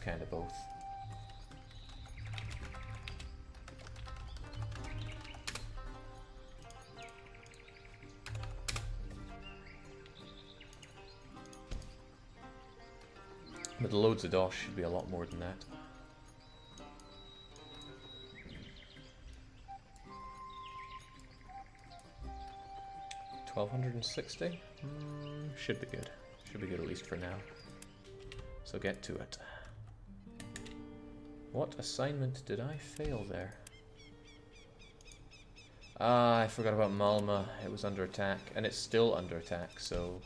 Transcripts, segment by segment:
kind of both. But the loads of DOS should be a lot more than that. $1,260? Should be good. Should be good at least for now. So get to it. What assignment did I fail there? Ah, I forgot about Malma. It was under attack, and it's still under attack, so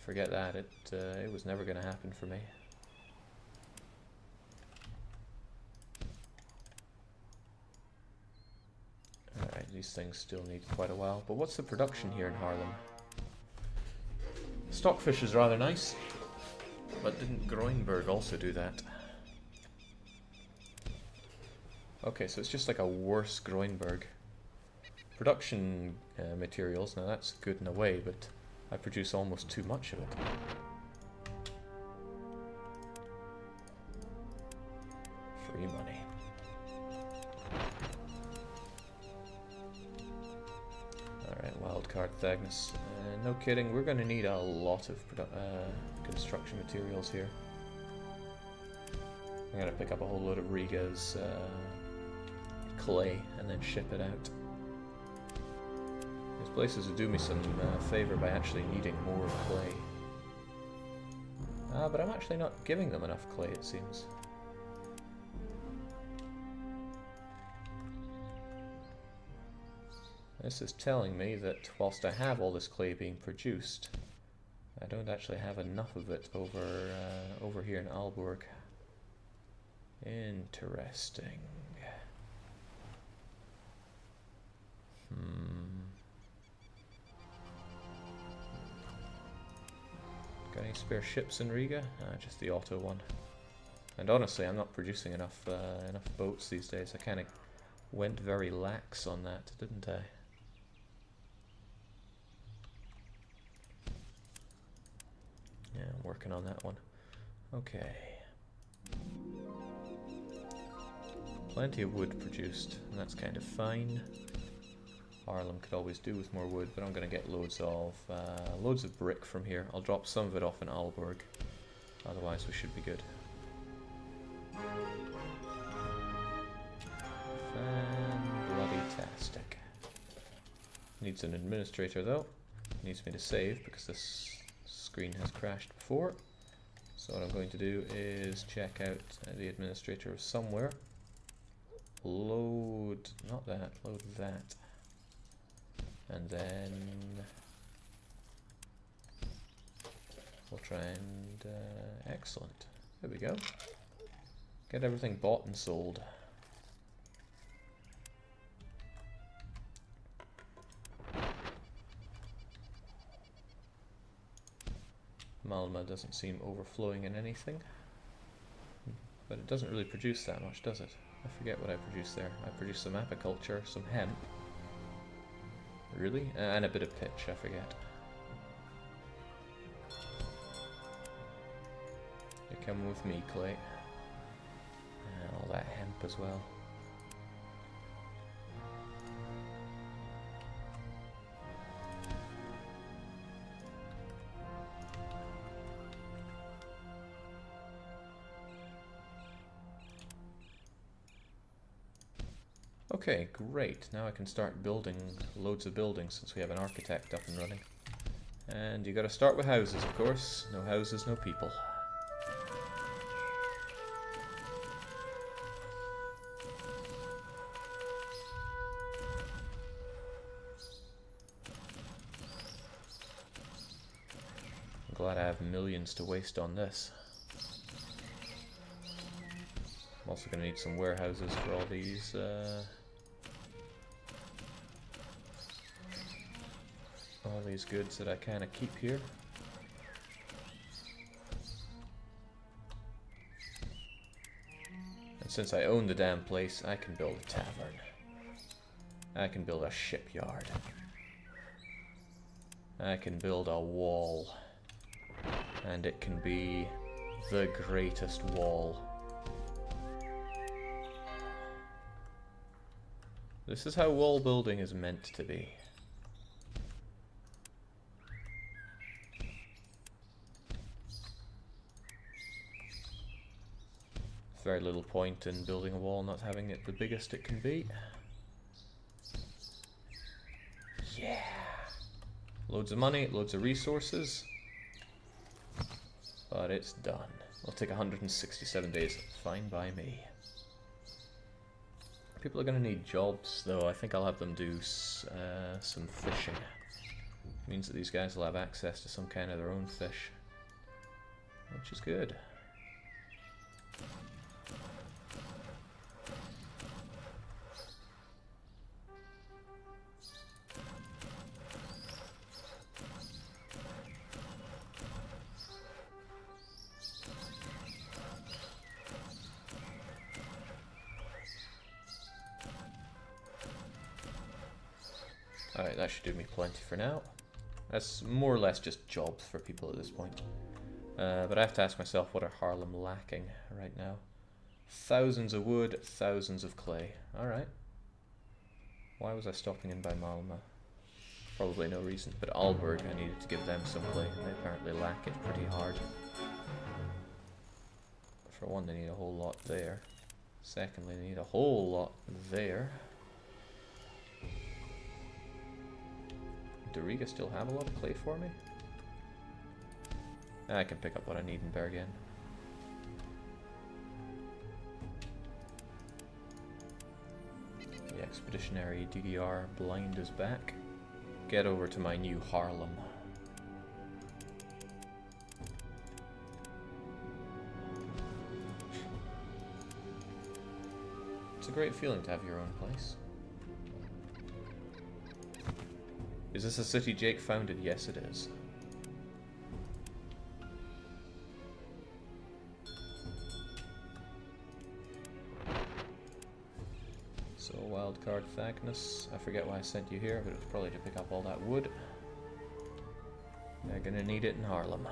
forget that. It was never going to happen for me. Alright, these things still need quite a while. But what's the production here in Haarlem? Stockfish is rather nice. But didn't Groenberg also do that? Okay, so it's just like a worse Groenberg. Production materials, now that's good in a way, but I produce almost too much of it. Free money. Alright, wildcard Thagnus. No kidding, we're going to need a lot of construction materials here. I'm going to pick up a whole load of Riga's clay and then ship it out. These places will do me some favour by actually needing more clay. But I'm actually not giving them enough clay, it seems. This is telling me that whilst I have all this clay being produced, I don't actually have enough of it over here in Aalborg. Interesting. Got any spare ships in Riga? Just the auto one. And honestly, I'm not producing enough boats these days. I kind of went very lax on that, didn't I? Yeah, I'm working on that one. Okay. Plenty of wood produced, and that's kind of fine. Haarlem could always do with more wood, but I'm going to get loads of brick from here. I'll drop some of it off in Aalborg. Otherwise, we should be good. Fan-bloody-tastic. Needs an administrator though. Needs me to save because this screen has crashed before. So what I'm going to do is check out the administrator somewhere. Load, not that, load that. And then we'll try and, excellent. There we go. Get everything bought and sold. Malma doesn't seem overflowing in anything. But it doesn't really produce that much, does it? I forget what I produced there. I produced some apiculture, some hemp. Really? And a bit of pitch, I forget. You come with me, Clay. And all that hemp as well. Okay, great. Now I can start building loads of buildings since we have an architect up and running. And you gotta start with houses, of course. No houses, no people. I'm glad I have millions to waste on this. I'm also gonna need some warehouses for all these goods that I kind of keep here. And since I own the damn place, I can build a tavern. I can build a shipyard. I can build a wall. And it can be the greatest wall This is how wall building is meant to be. Very little point in building a wall not having it the biggest it can be. Yeah! Loads of money, loads of resources. But it's done. It'll take 167 days. Fine by me. People are going to need jobs, though. I think I'll have them do some fishing. Means that these guys will have access to some kind of their own fish. Which is good. Alright, that should do me plenty for now. That's more or less just jobs for people at this point. But I have to ask myself, what are Haarlem lacking right now? Thousands of wood, thousands of clay. Alright. Why was I stopping in by Malmö? Probably no reason, but Aalborg, I needed to give them some clay. They apparently lack it pretty hard. For one, they need a whole lot there. Secondly, they need a whole lot there. Do Riga still have a lot of clay for me? I can pick up what I need in Bergen. The expeditionary DDR blind is back. Get over to my new Haarlem. It's a great feeling to have your own place. Is this a city Jake founded? Yes, it is. So, wildcard Thagnus. I forget why I sent you here, but it was probably to pick up all that wood. They're gonna need it in Haarlem.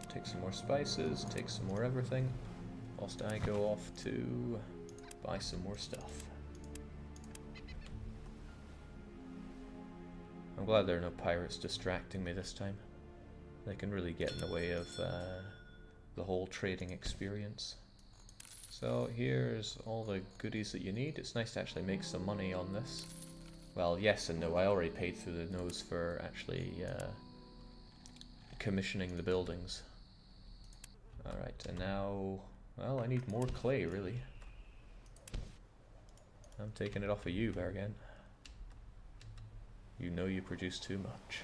Take some more spices, take some more everything, whilst I go off to buy some more stuff. I'm glad there are no pirates distracting me this time. They can really get in the way of the whole trading experience. So here's all the goodies that you need. It's nice to actually make some money on this. Well, yes and no. I already paid through the nose for actually commissioning the buildings. Alright, and now, well, I need more clay, really. I'm taking it off of you, Bergen. You know you produce too much.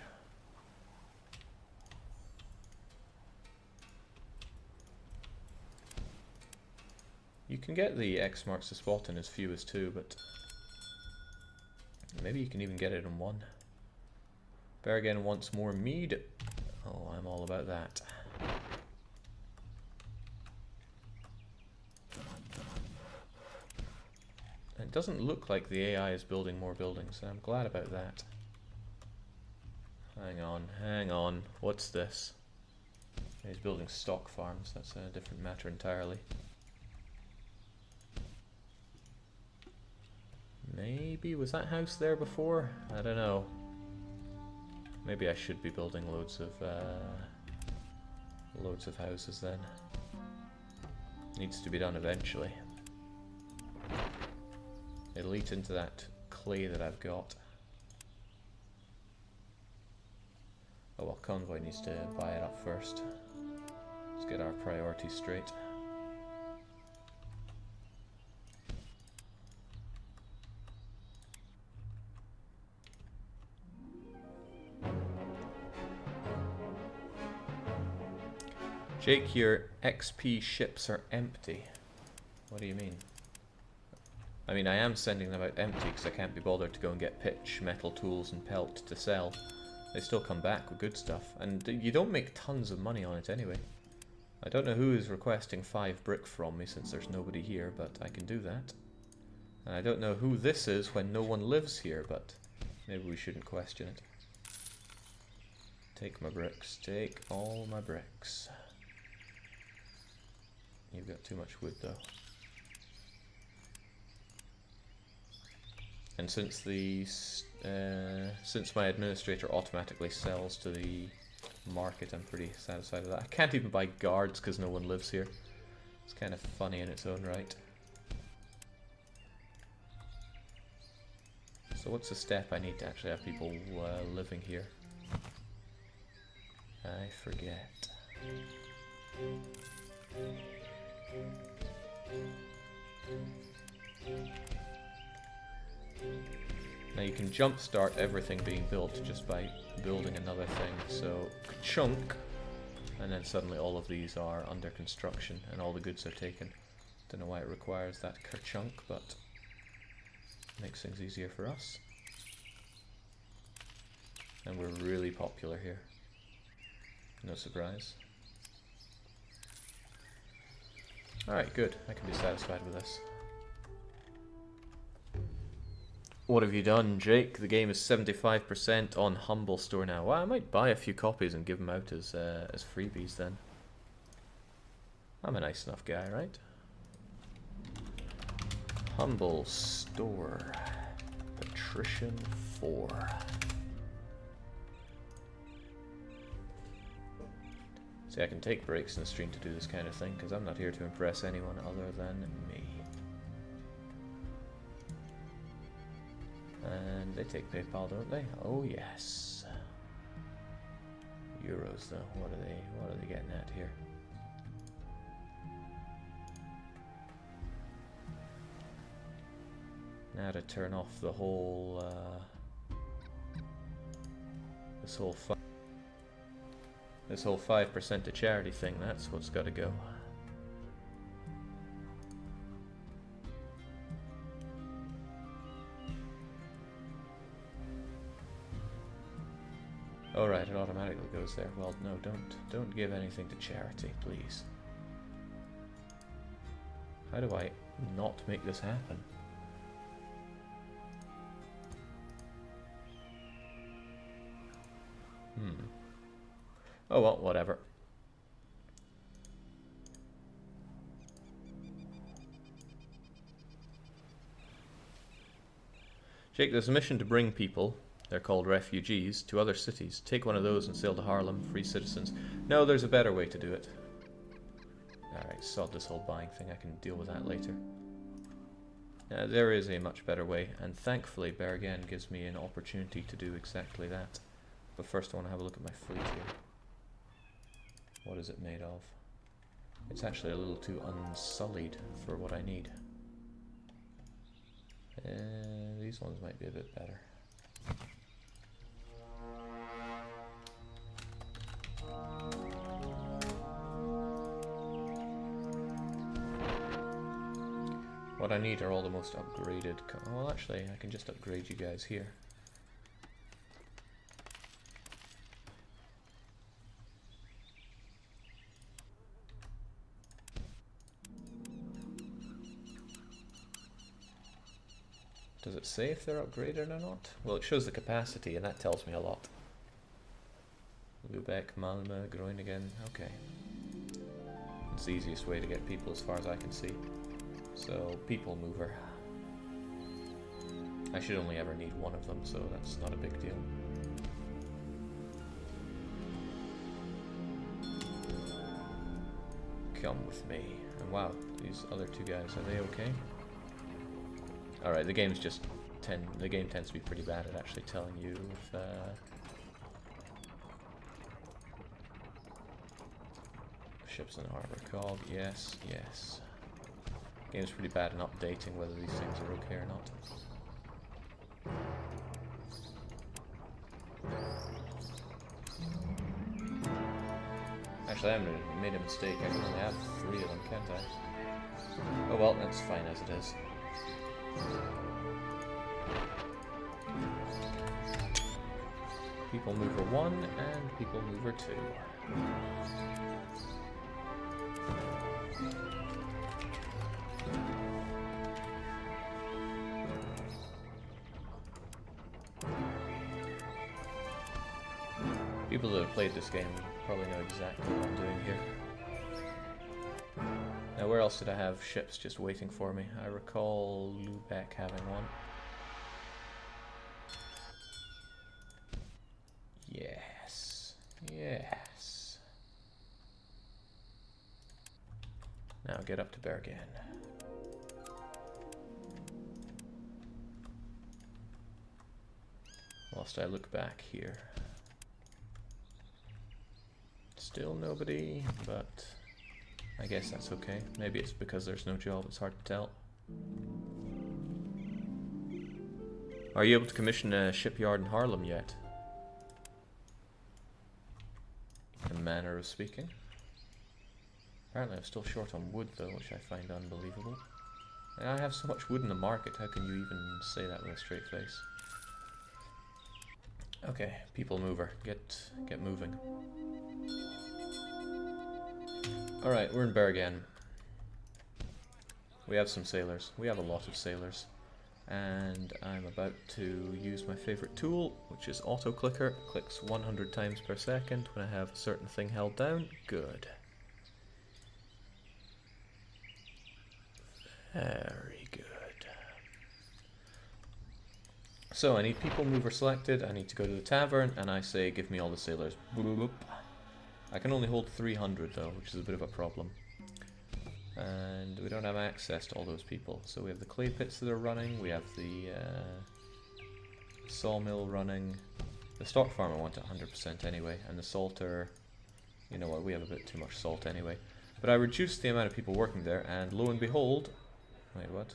You can get the X marks the spot in as few as 2, but maybe you can even get it in 1. Bergen wants more mead. Oh, I'm all about that. It doesn't look like the AI is building more buildings, and I'm glad about that. Hang on. What's this? He's building stock farms. That's a different matter entirely. Maybe, was that house there before? I don't know. Maybe I should be building loads of houses then. Needs to be done eventually. It'll eat into that clay that I've got. Oh well, Convoy needs to buy it up first. Let's get our priorities straight. Jake, your XP ships are empty. What do you mean? I mean, I am sending them out empty because I can't be bothered to go and get pitch, metal tools and pelt to sell. They still come back with good stuff, and you don't make tons of money on it anyway. I don't know who is requesting 5 brick from me since there's nobody here, but I can do that. And I don't know who this is when no one lives here, but maybe we shouldn't question it. Take my bricks, take all my bricks. You've got too much wood though. And since since my administrator automatically sells to the market, I'm pretty satisfied with that. I can't even buy guards because no one lives here. It's kind of funny in its own right. So what's the step I need to actually have people living here? I forget. Now you can jumpstart everything being built just by building another thing. So chunk, and then suddenly all of these are under construction and all the goods are taken. Don't know why it requires that chunk, but makes things easier for us. And we're really popular here. No surprise. Alright, good. I can be satisfied with this. What have you done, Jake? The game is 75% on Humble Store now. Well, I might buy a few copies and give them out as freebies then. I'm a nice enough guy, right? Humble Store. Patrician 4. See, I can take breaks in the stream to do this kind of thing, because I'm not here to impress anyone other than me. And they take PayPal, don't they? Oh yes. Euros though, what are they getting at here? Now to turn off the whole this whole 5% to charity thing, that's what's got to go. Oh right, it automatically goes there. Well, no, don't give anything to charity, please. How do I not make this happen? Oh well, whatever. Jake, there's a mission to bring people, they're called refugees, to other cities. Take one of those and sail to Haarlem, free citizens. No, there's a better way to do it. Alright, sod this whole buying thing, I can deal with that later. There is a much better way, and thankfully Bergen gives me an opportunity to do exactly that. But first I want to have a look at my fleet here. What is it made of? It's actually a little too unsullied for what I need. These ones might be a bit better. What I need are all the most upgraded. Well, actually, I can just upgrade you guys here. Does it say if they're upgraded or not? Well, it shows the capacity, and that tells me a lot. Lübeck, Malmö, Groningen. Okay. It's the easiest way to get people as far as I can see. So, people mover. I should only ever need one of them, so that's not a big deal. Come with me. And wow, these other two guys, are they okay? Alright, the game tends to be pretty bad at actually telling you if ships in the harbor cog, yes, yes. Game's pretty bad in updating whether these things are okay or not. Actually, I made a mistake. I can only have 3 of them, can't I? Oh well, that's fine as it is. People mover 1 and people mover 2. People that have played this game probably know exactly what I'm doing here. Now, where else did I have ships just waiting for me? I recall Lübeck having one. Yes. Now get up to Bergen. Whilst I look back here. Still nobody, but I guess that's okay. Maybe it's because there's no job, it's hard to tell. Are you able to commission a shipyard in Haarlem yet? In a manner of speaking. Apparently I'm still short on wood though, which I find unbelievable. I have so much wood in the market, how can you even say that with a straight face? Okay, people mover, get moving. Alright, we're in Bergen. We have some sailors. We have a lot of sailors. And I'm about to use my favorite tool, which is auto clicker. Clicks 100 times per second when I have a certain thing held down. Good. Very good. So I need people mover selected, I need to go to the tavern, and I say give me all the sailors. Boop. I can only hold 300 though, which is a bit of a problem. And we don't have access to all those people. So we have the clay pits that are running, we have the sawmill running. The stock farm I want at 100% anyway, and the salter, you know what, we have a bit too much salt anyway. But I reduced the amount of people working there, and lo and behold, wait, what?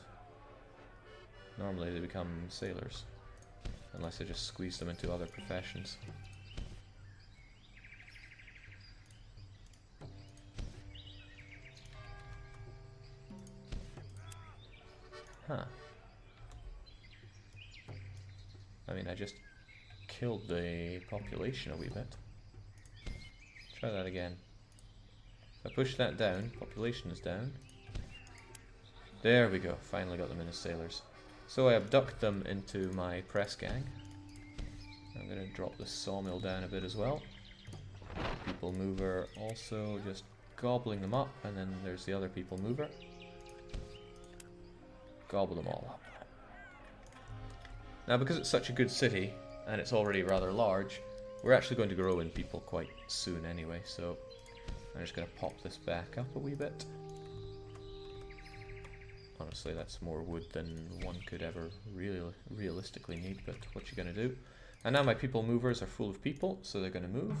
Normally they become sailors. Unless I just squeeze them into other professions. Huh. I mean, I just killed the population a wee bit. Try that again. If I push that down, population is down. There we go, finally got them in as sailors. So I abduct them into my press gang. I'm going to drop the sawmill down a bit as well. People mover also just gobbling them up, and then there's the other people mover. Gobble them all up. Now because it's such a good city, and it's already rather large, we're actually going to grow in people quite soon anyway, so I'm just going to pop this back up a wee bit. Honestly, that's more wood than one could ever realistically need, but what you gonna do? And now my people movers are full of people, so they're gonna move.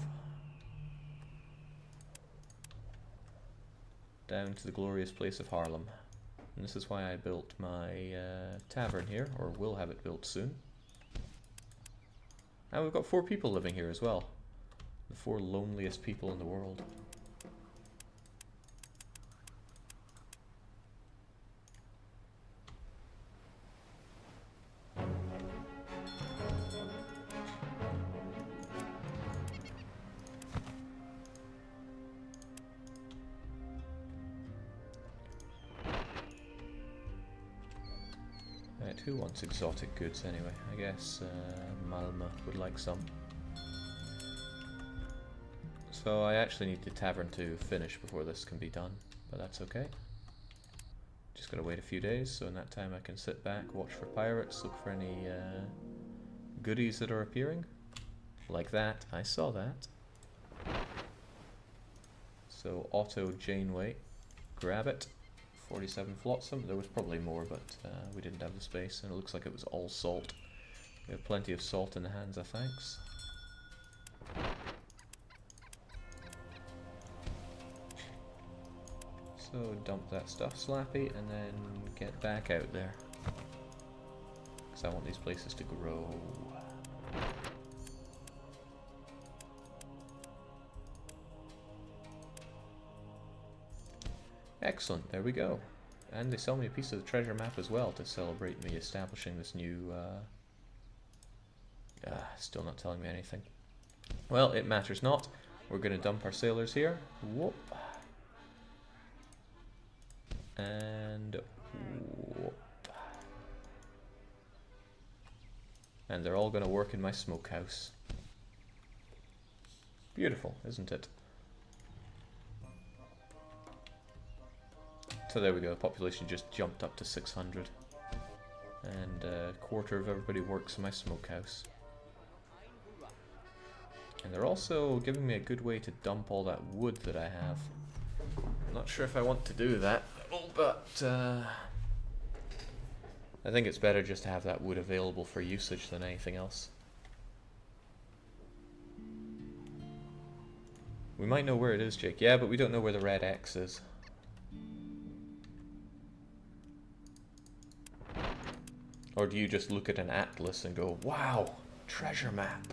Down to the glorious place of Haarlem. And this is why I built my tavern here, or will have it built soon. And we've got 4 people living here as well. The 4 loneliest people in the world. Right, who wants exotic goods anyway? I guess Malma would like some. So I actually need the tavern to finish before this can be done, but that's okay. Just gotta wait a few days, so in that time I can sit back, watch for pirates, look for any goodies that are appearing. Like that, I saw that. So auto Janeway, grab it. 47 flotsam. There was probably more, but we didn't have the space, and it looks like it was all salt. We have plenty of salt in the Hansa, thanks. So dump that stuff, Slappy, and then get back out there. Because I want these places to grow. Excellent, there we go. And they sell me a piece of the treasure map as well to celebrate me establishing this new... still not telling me anything. Well, it matters not. We're going to dump our sailors here. Whoop. And... whoop. And they're all going to work in my smokehouse. Beautiful, isn't it? So there we go, population just jumped up to 600. And a quarter of everybody works in my smokehouse. And they're also giving me a good way to dump all that wood that I have. I'm not sure if I want to do that, but I think it's better just to have that wood available for usage than anything else. We might know where it is, Jake. Yeah, but we don't know where the red X is. Or do you just look at an atlas and go, wow, treasure map?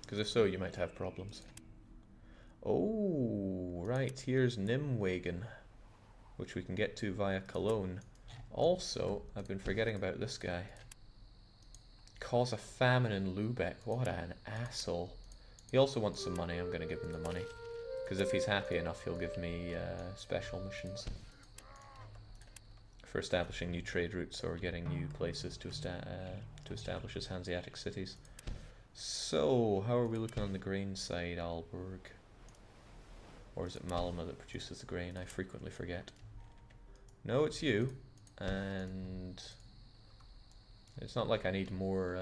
Because if so, you might have problems. Oh, right, here's Nimwegen, which we can get to via Cologne. Also, I've been forgetting about this guy. Cause a famine in Lubeck. What an asshole. He also wants some money. I'm going to give him the money. Because if he's happy enough, he'll give me special missions. For establishing new trade routes or getting new places to establish as Hanseatic cities. So, how are we looking on the grain side, Aalborg? Or is it Malmö that produces the grain? I frequently forget. No, it's you. And it's not like I need more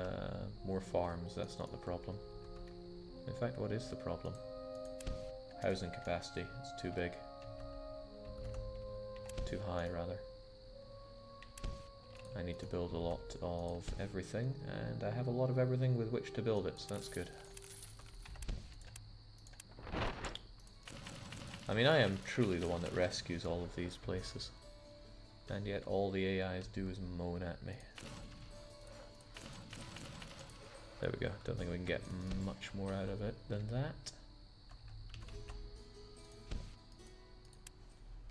farms. That's not the problem. In fact, what is the problem? Housing capacity. It's too big. Too high, rather. I need to build a lot of everything, and I have a lot of everything with which to build it, so that's good. I mean, I am truly the one that rescues all of these places. And yet all the AIs do is moan at me. There we go. Don't think we can get much more out of it than that.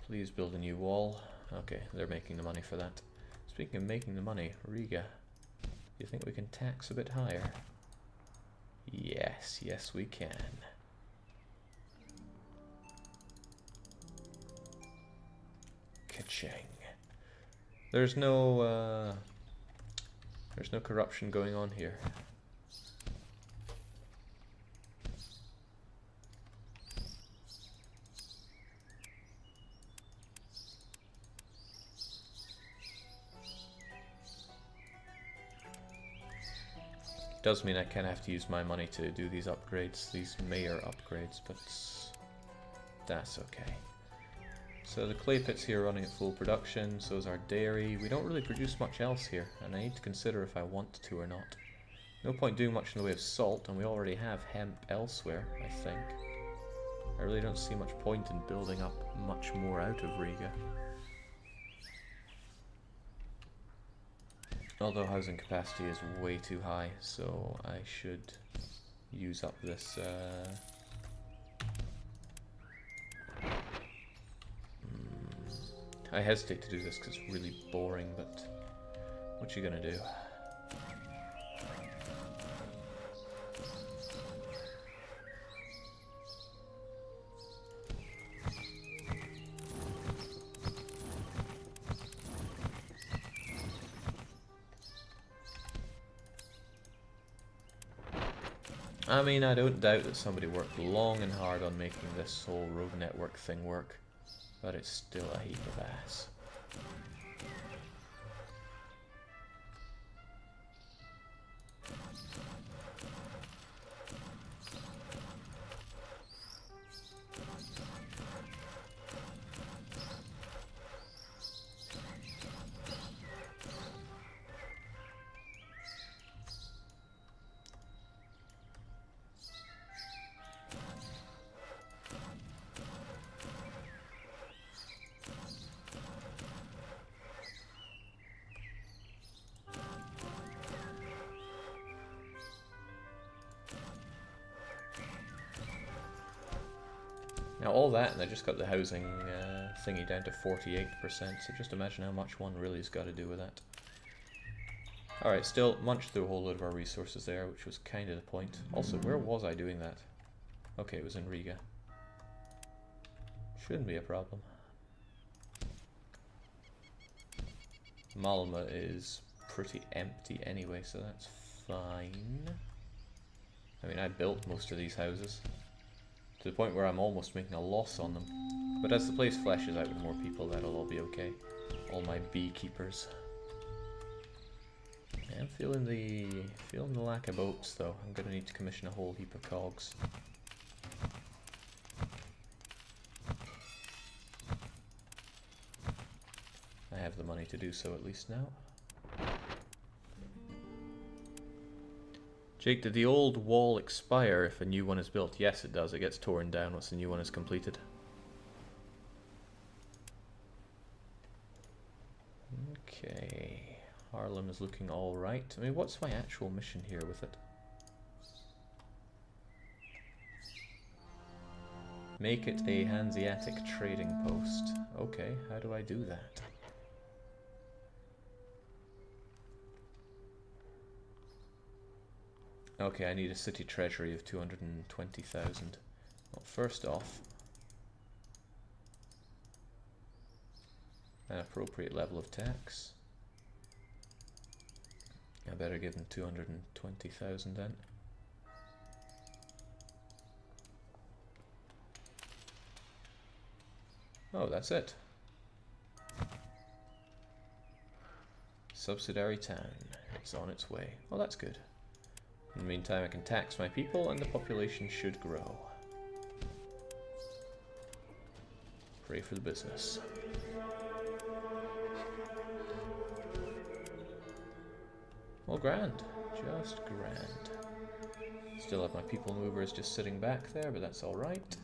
Please build a new wall. Okay, they're making the money for that. Speaking of making the money, Riga, do you think we can tax a bit higher? Yes, yes we can. Ka-ching. There's no corruption going on here. Does mean I kind of have to use my money to do these upgrades, these mayor upgrades, but that's okay. So the clay pit's here running at full production, so is our dairy. We don't really produce much else here, and I need to consider if I want to or not. No point doing much in the way of salt, and we already have hemp elsewhere, I think. I really don't see much point in building up much more out of Riga. Although housing capacity is way too high, so I should use up this I hesitate to do this because it's really boring, but what you gonna do? I mean, I don't doubt that somebody worked long and hard on making this whole road network thing work, but it's still a heap of ass. Now all that, and I just got the housing thingy down to 48%, so just imagine how much one really has got to do with that. Alright, still munched through a whole load of our resources there, which was kind of the point. Also, where was I doing that? Okay, it was in Riga. Shouldn't be a problem. Malmö is pretty empty anyway, so that's fine. I mean, I built most of these houses, to the point where I'm almost making a loss on them. But as the place fleshes out with more people, that'll all be okay. All my beekeepers. I'm feeling the lack of boats though. I'm gonna need to commission a whole heap of cogs. I have the money to do so at least now. Jake, did the old wall expire if a new one is built? Yes, it does. It gets torn down once the new one is completed. Okay. Harlem is looking alright. I mean, what's my actual mission here with it? Make it a Hanseatic trading post. Okay, how do I do that? Okay, I need a city treasury of 220,000. Well, first off, an appropriate level of tax. I better give them 220,000 then. Oh, that's it. Subsidiary town. It's on its way. Well, that's good. In the meantime, I can tax my people and the population should grow. Pray for the business. Well, grand. Just grand. Still have my people movers just sitting back there, but that's alright.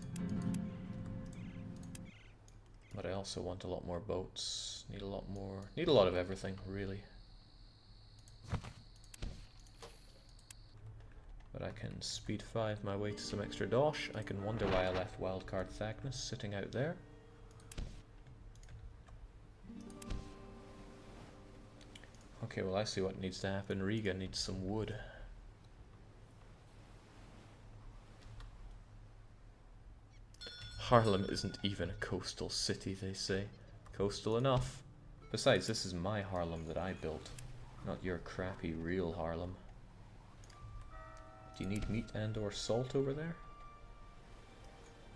But I also want a lot more boats. Need a lot more. Need a lot of everything, really. But I can speed 5 my way to some extra dosh. I can wonder why I left Wildcard Thagnus sitting out there. Okay, well I see what needs to happen. Riga needs some wood. Harlem isn't even a coastal city, they say. Coastal enough. Besides, this is my Harlem that I built, not your crappy real Harlem. Do you need meat and or salt over there?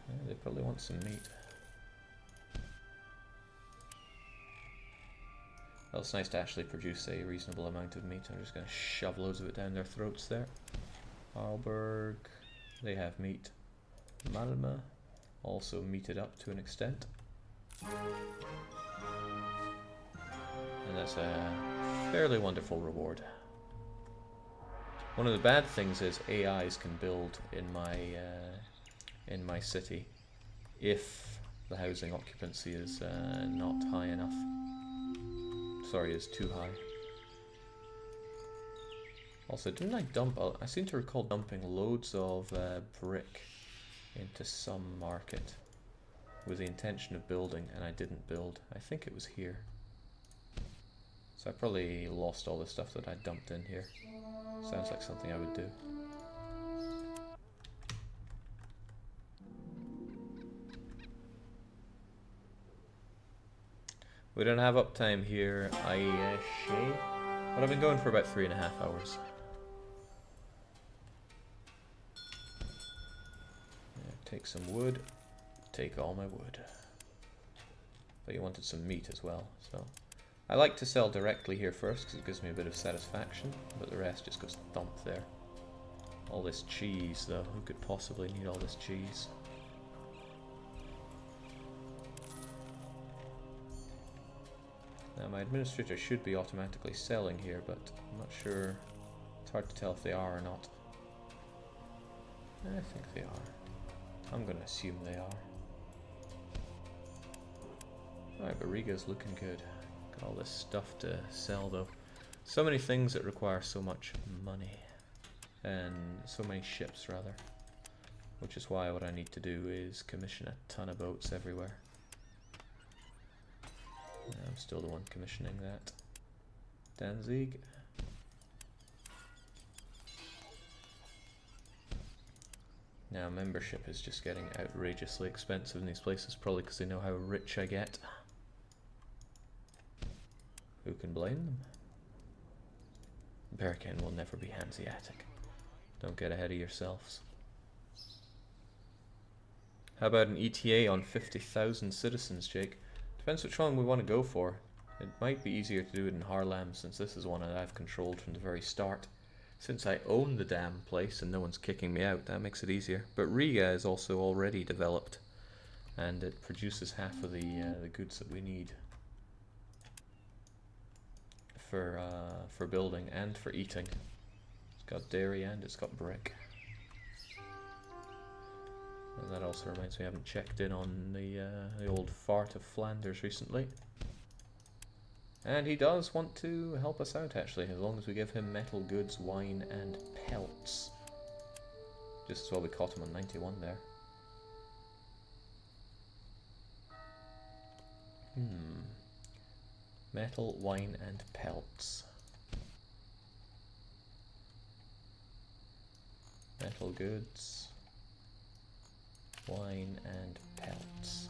Yeah, they probably want some meat. Well, it's nice to actually produce a reasonable amount of meat. I'm just going to shove loads of it down their throats there. Arlberg, they have meat. Malmö, also meated up to an extent. And that's a fairly wonderful reward. One of the bad things is AIs can build in my city if the housing occupancy is not high enough. Sorry, is too high. Also, didn't I dump? I seem to recall dumping loads of brick into some market with the intention of building, and I didn't build. I think it was here. So I probably lost all the stuff that I dumped in here. Sounds like something I would do. We don't have uptime here, Aisha, but I've been going for about 3.5 hours. Yeah, take some wood, take all my wood. But you wanted some meat as well, so I like to sell directly here first because it gives me a bit of satisfaction, but the rest just goes thump there. All this cheese though, who could possibly need all this cheese? Now my administrator should be automatically selling here, but I'm not sure. It's hard to tell if they are or not. I think they are. I'm going to assume they are. Alright, but Riga's looking good. Got all this stuff to sell though. So many things that require so much money. And so many ships rather. Which is why what I need to do is commission a ton of boats everywhere. I'm still the one commissioning that. Danzig. Now membership is just getting outrageously expensive in these places, probably because they know how rich I get. Who can blame them? Bergen will never be Hanseatic. Don't get ahead of yourselves. How about an ETA on 50,000 citizens, Jake? Depends which one we want to go for. It might be easier to do it in Haarlem, since this is one that I've controlled from the very start. Since I own the damn place and no one's kicking me out, that makes it easier. But Riga is also already developed, and it produces half of the goods that we need for building and for eating. It's got dairy and it's got brick. And that also reminds me I haven't checked in on the old fart of Flanders recently. And he does want to help us out, actually, as long as we give him metal goods, wine, and pelts. Just as well we caught him on 91 there. Metal, wine, and pelts. Metal goods, wine, and pelts.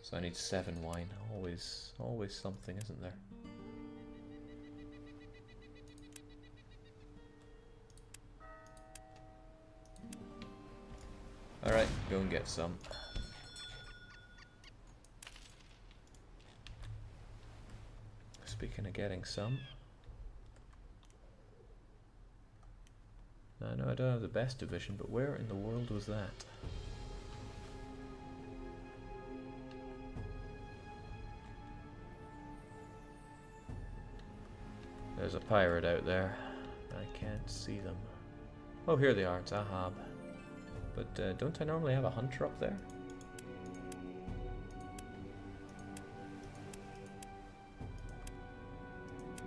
So I need 7 wine. Always something, isn't there? Alright, go and get some. Speaking of getting some. I know I don't have the best division, but where in the world was that? There's a pirate out there. I can't see them. Oh, here they are. It's Ahab. But don't I normally have a hunter up there?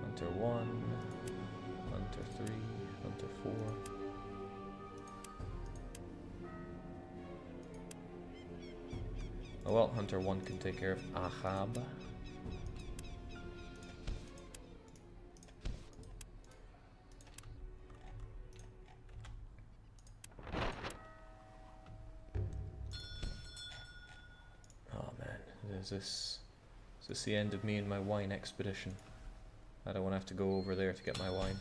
Hunter 1, Hunter 3, Hunter 4. Oh well, Hunter 1 can take care of Ahab. Is this the end of me and my wine expedition? I don't want to have to go over there to get my wine.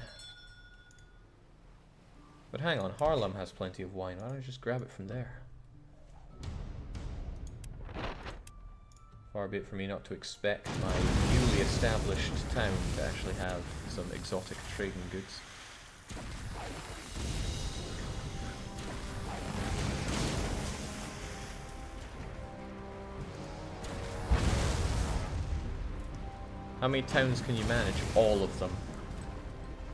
But hang on, Haarlem has plenty of wine. Why don't I just grab it from there? Far be it for me not to expect my newly established town to actually have some exotic trading goods. How many towns can you manage? All of them.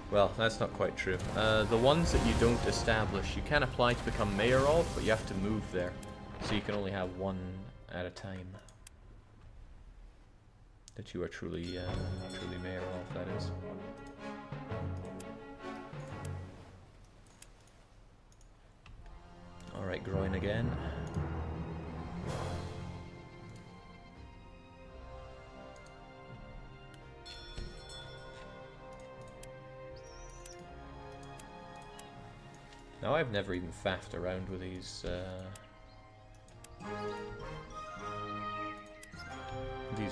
Well, that's not quite true. The ones that you don't establish, you can apply to become mayor of, but you have to move there. So you can only have one at a time. That you are truly mayor of, that is. Alright, groin again. Now I've never even faffed around with these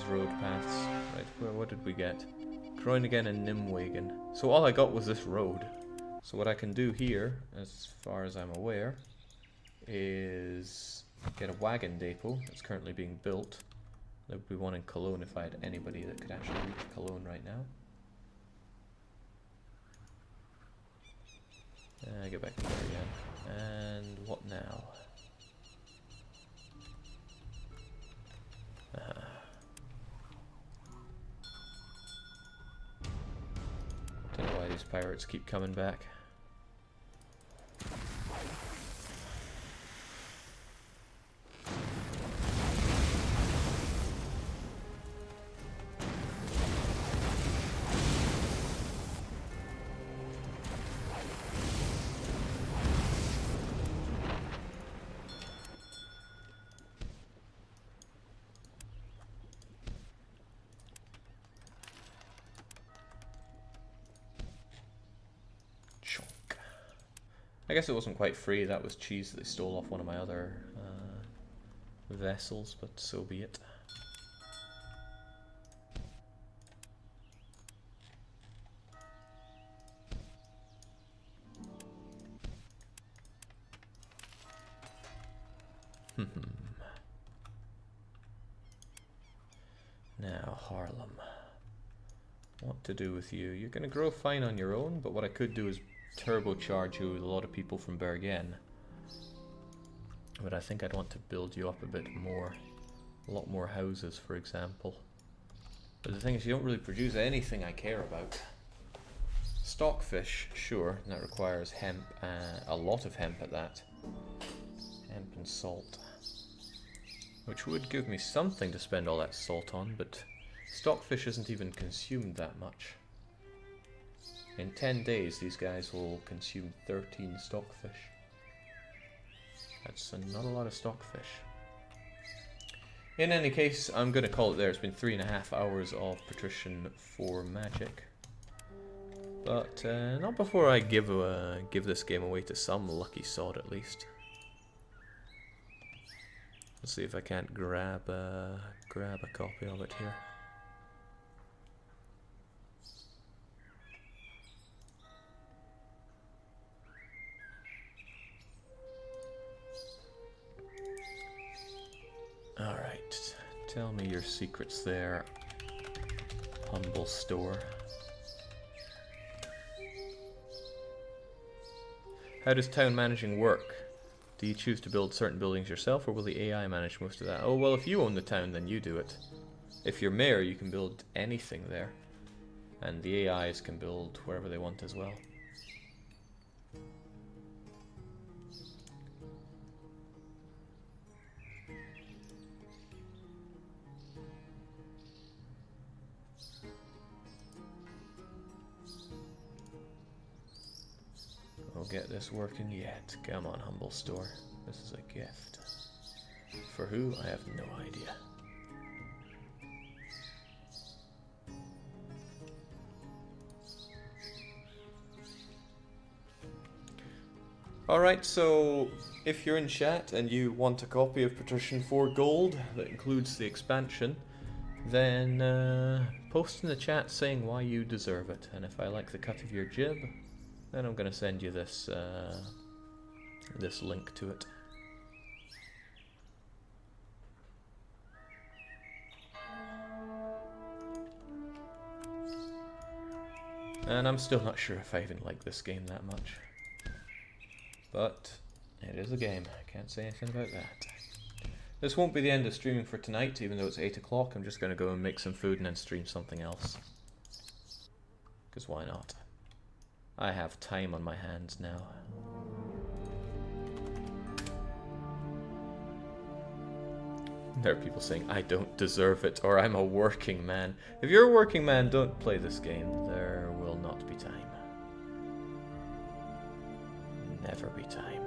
road paths. Right, what did we get? Groningen and Nimwegen. So all I got was this road. So what I can do here, as far as I'm aware, is get a wagon depot that's currently being built. There would be one in Cologne if I had anybody that could actually reach Cologne right now. Get back to there again. And what now? Don't know why these pirates keep coming back. I guess it wasn't quite free, that was cheese that they stole off one of my other vessels, but so be it. Now, Harlem. What to do with you? You're going to grow fine on your own, but what I could do is turbocharge you with a lot of people from Bergen. But I think I'd want to build you up a bit more. A lot more houses, for example. But the thing is, you don't really produce anything I care about. Stockfish, sure, and that requires hemp, a lot of hemp at that. Hemp and salt. Which would give me something to spend all that salt on, but stockfish isn't even consumed that much. In 10 days, these guys will consume 13 stockfish. That's not a lot of stockfish. In any case, I'm going to call it there. It's been 3.5 hours of Patrician 4 magic. But not before I give this game away to some lucky sod at least. Let's see if I can't grab a copy of it here. Alright, tell me your secrets there, humble store. How does town managing work? Do you choose to build certain buildings yourself, or will the AI manage most of that? Oh, well, if you own the town, then you do it. If you're mayor, you can build anything there. And the AIs can build wherever they want as well. We'll get this working yet. Come on, humble store. This is a gift. For who? I have no idea. Alright, so if you're in chat and you want a copy of Patrician 4 Gold that includes the expansion, then post in the chat saying why you deserve it. And if I like the cut of your jib, then I'm going to send you this this link to it. And I'm still not sure if I even like this game that much. But it is a game, I can't say anything about that. This won't be the end of streaming for tonight, even though it's 8 o'clock. I'm just going to go and make some food and then stream something else. Because why not? I have time on my hands now. There are people saying, I don't deserve it, or I'm a working man. If you're a working man, don't play this game. There will not be time. Never be time.